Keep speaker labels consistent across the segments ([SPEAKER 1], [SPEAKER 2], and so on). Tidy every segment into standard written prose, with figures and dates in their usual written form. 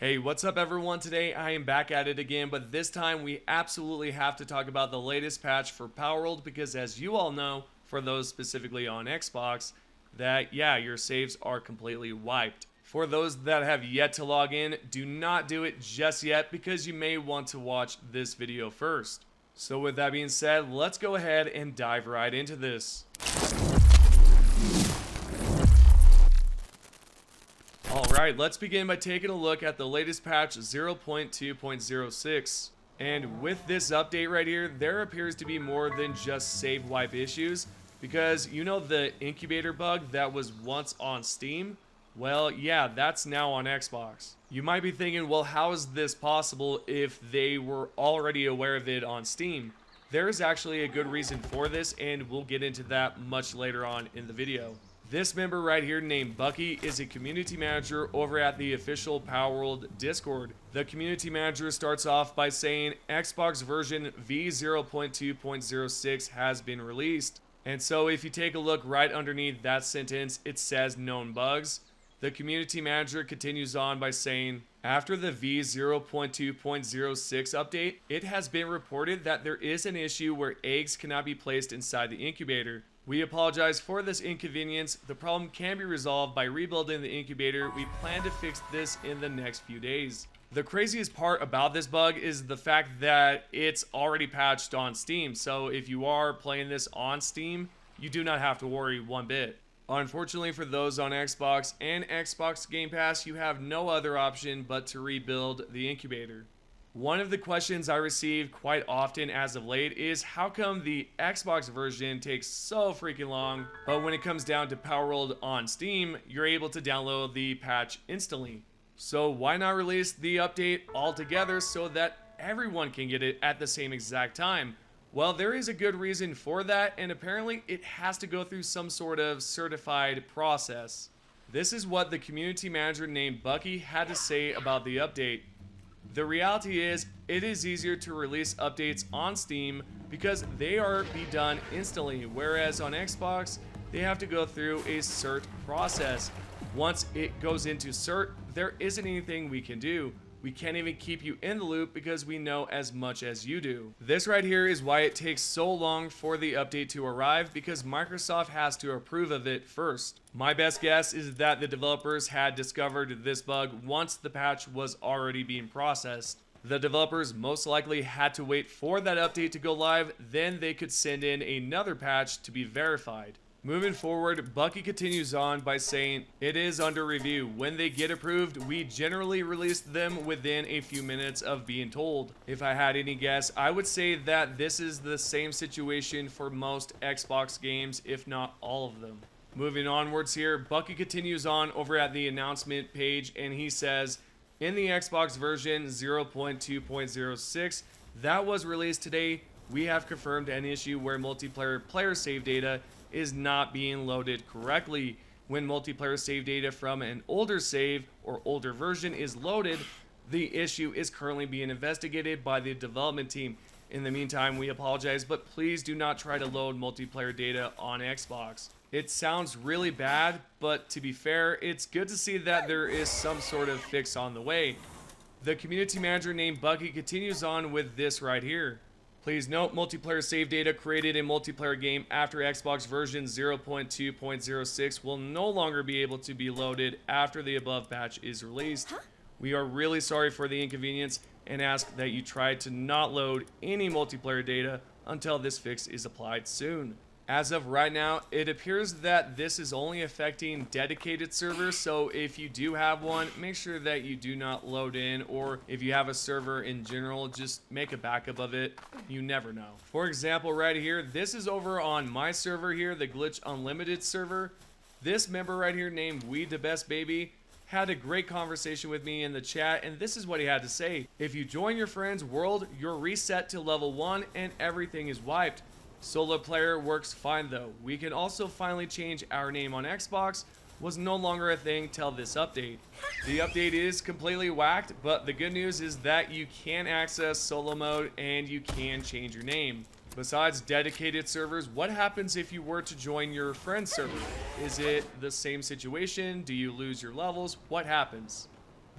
[SPEAKER 1] Hey, what's up everyone? Today I am back at it again, but this time we absolutely have to talk about the latest patch for Palworld because as you all know, for those specifically on Xbox, that your saves are completely wiped. For those that have yet to log in, do not do it just yet because you may want to watch this video first. So with that being said, let's go ahead and dive right into this. Alright, let's begin by taking a look at the latest patch 0.2.06. And with this update right here, there appears to be more than just save wipe issues, because you know the incubator bug that was once on Steam? Well, yeah, that's now on Xbox. You might be thinking, well, how is this possible if they were already aware of it on Steam? There is actually a good reason for this, and we'll get into that much later on in the video. This member right here named Bucky is a community manager over at the official Palworld Discord. The community manager starts off by saying Xbox version v0.2.06 has been released. And so if you take a look right underneath that sentence, it says known bugs. The community manager continues on by saying, after the v0.2.06 update, it has been reported that there is an issue where eggs cannot be placed inside the incubator. We apologize for this inconvenience. The problem can be resolved by rebuilding the incubator. We plan to fix this in the next few days. The craziest part about this bug is the fact that it's already patched on Steam. So if you are playing this on Steam, you do not have to worry one bit. Unfortunately for those on Xbox and Xbox Game Pass, you have no other option but to rebuild the incubator. One of the questions I receive quite often as of late is how come the Xbox version takes so freaking long, but when it comes down to Palworld on Steam, you're able to download the patch instantly. So why not release the update altogether so that everyone can get it at the same exact time? Well, there is a good reason for that, and apparently it has to go through some sort of certified process. This is what the community manager named Bucky had to say about the update. The reality is, it is easier to release updates on Steam because they are be done instantly, whereas on Xbox, they have to go through a cert process. Once it goes into cert, there isn't anything we can do. We can't even keep you in the loop because we know as much as you do. This right here is why it takes so long for the update to arrive, because Microsoft has to approve of it first. My best guess is that the developers had discovered this bug once the patch was already being processed. The developers most likely had to wait for that update to go live, then they could send in another patch to be verified. Moving forward, Bucky continues on by saying, it is under review. When they get approved, we generally release them within a few minutes of being told. If I had any guess, I would say that this is the same situation for most Xbox games, if not all of them. Moving onwards here, Bucky continues on over at the announcement page and he says, in the Xbox version 0.2.06 that was released today, we have confirmed an issue where multiplayer player save data is not being loaded correctly. When multiplayer save data from an older save or older version is loaded, the issue is currently being investigated by the development team. In the meantime, we apologize, but please do not try to load multiplayer data on Xbox. It sounds really bad, but to be fair, it's good to see that there is some sort of fix on the way. The community manager named Bucky continues on with this right here. Please note, multiplayer save data created in multiplayer game after Xbox version 0.2.06 will no longer be able to be loaded after the above patch is released. We are really sorry for the inconvenience and ask that you try to not load any multiplayer data until this fix is applied soon. As of right now, it appears that this is only affecting dedicated servers, so if you do have one, make sure that you do not load in, or if you have a server in general, just make a backup of it. You never know. For example, right here, this is over on my server here, the Glitch Unlimited server. This member right here named We the Best Baby had a great conversation with me in the chat, and this is what he had to say. If you join your friend's world, you're reset to level 1 and everything is wiped. Solo player works fine though. We can also finally change our name on Xbox, was no longer a thing till this update. The update is completely whacked, but the good news is that you can access solo mode and you can change your name. Besides dedicated servers, what happens if you were to join your friend's server? Is it the same situation? Do you lose your levels? What happens?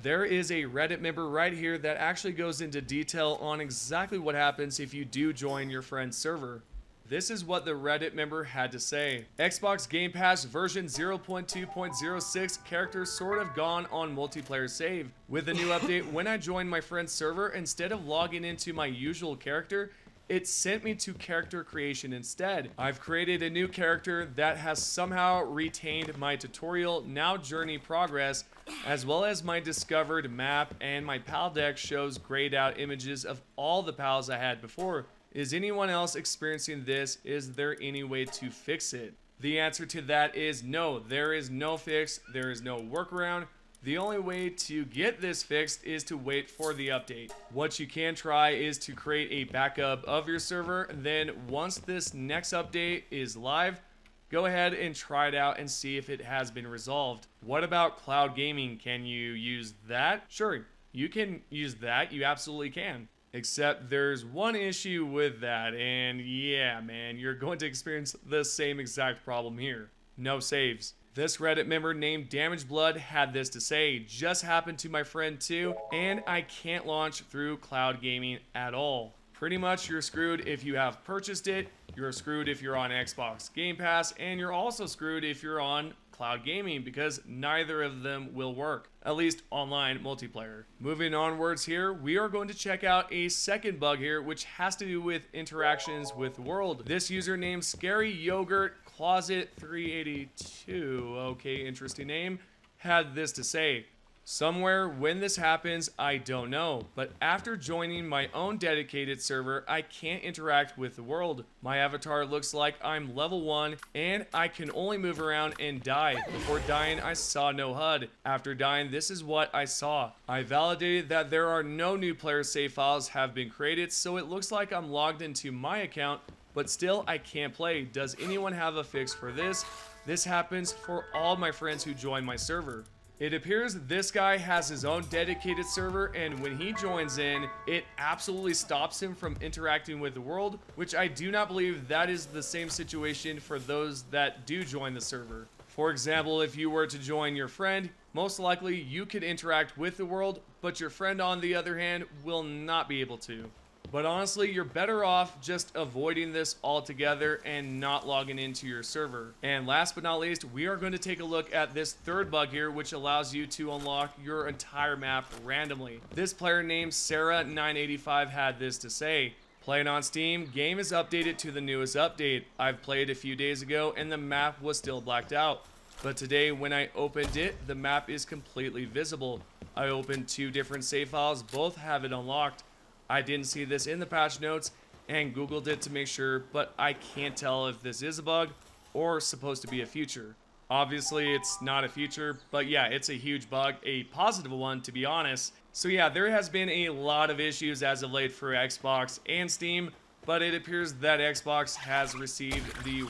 [SPEAKER 1] There is a Reddit member right here that actually goes into detail on exactly what happens if you do join your friend's server. This is what the Reddit member had to say. Xbox Game Pass version 0.2.06 characters sort of gone on multiplayer save. With the new update, when I joined my friend's server, instead of logging into my usual character, it sent me to character creation instead. I've created a new character that has somehow retained my tutorial, now journey progress, as well as my discovered map, and my PAL deck shows grayed out images of all the PALs I had before. Is anyone else experiencing this? Is there any way to fix it? The answer to that is no. There is no fix. There is no workaround. The only way to get this fixed is to wait for the update. What you can try is to create a backup of your server. Then once this next update is live, go ahead and try it out and see if it has been resolved. What about cloud gaming? Can you use that? Sure, you can use that. You absolutely can. Except there's one issue with that, and yeah, man, you're going to experience the same exact problem here. No saves. This Reddit member named Damage Blood had this to say: just happened to my friend too, and I can't launch through cloud gaming at all. Pretty much you're screwed if you have purchased it, you're screwed if you're on Xbox Game Pass, and you're also screwed if you're on cloud gaming, because neither of them will work, at least online multiplayer. Moving onwards here, we are going to check out a second bug here, which has to do with interactions with the world. This user named Scary Yogurt Closet 382, okay, interesting name, had this to say: somewhere when this happens, I don't know, but after joining my own dedicated server, I can't interact with the world. My avatar looks like I'm level 1, and I can only move around and die. Before dying, I saw no HUD. After dying, this is what I saw. I validated that there are no new player save files have been created, so it looks like I'm logged into my account, but still I can't play. Does anyone have a fix for this? This happens for all my friends who join my server. It appears this guy has his own dedicated server, and when he joins in, it absolutely stops him from interacting with the world, which I do not believe that is the same situation for those that do join the server. For example, if you were to join your friend, most likely you could interact with the world, but your friend on the other hand will not be able to. But honestly, you're better off just avoiding this altogether and not logging into your server. And last but not least, we are going to take a look at this third bug here, which allows you to unlock your entire map randomly. This player named Sarah985 had this to say: playing on Steam, game is updated to the newest update. I've played a few days ago and the map was still blacked out. But today when I opened it, the map is completely visible. I opened 2 different save files, both have it unlocked. I didn't see this in the patch notes and Googled it to make sure, but I can't tell if this is a bug or supposed to be a feature. Obviously it's not a feature, but yeah, it's a huge bug, a positive one to be honest. So yeah, there has been a lot of issues as of late for Xbox and Steam, but it appears that Xbox has received the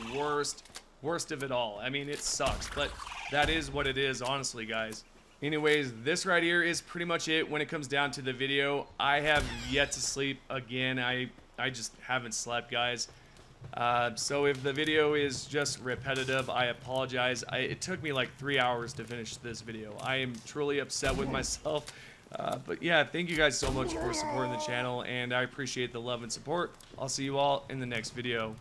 [SPEAKER 1] worst of it all. I mean, it sucks, but that is what it is, honestly, guys. Anyways, this right here is pretty much it when it comes down to the video. I have yet to sleep again. I just haven't slept, guys. So if the video is just repetitive, I apologize. It took me like 3 hours to finish this video. I am truly upset with myself. But yeah, thank you guys so much for supporting the channel, and I appreciate the love and support. I'll see you all in the next video.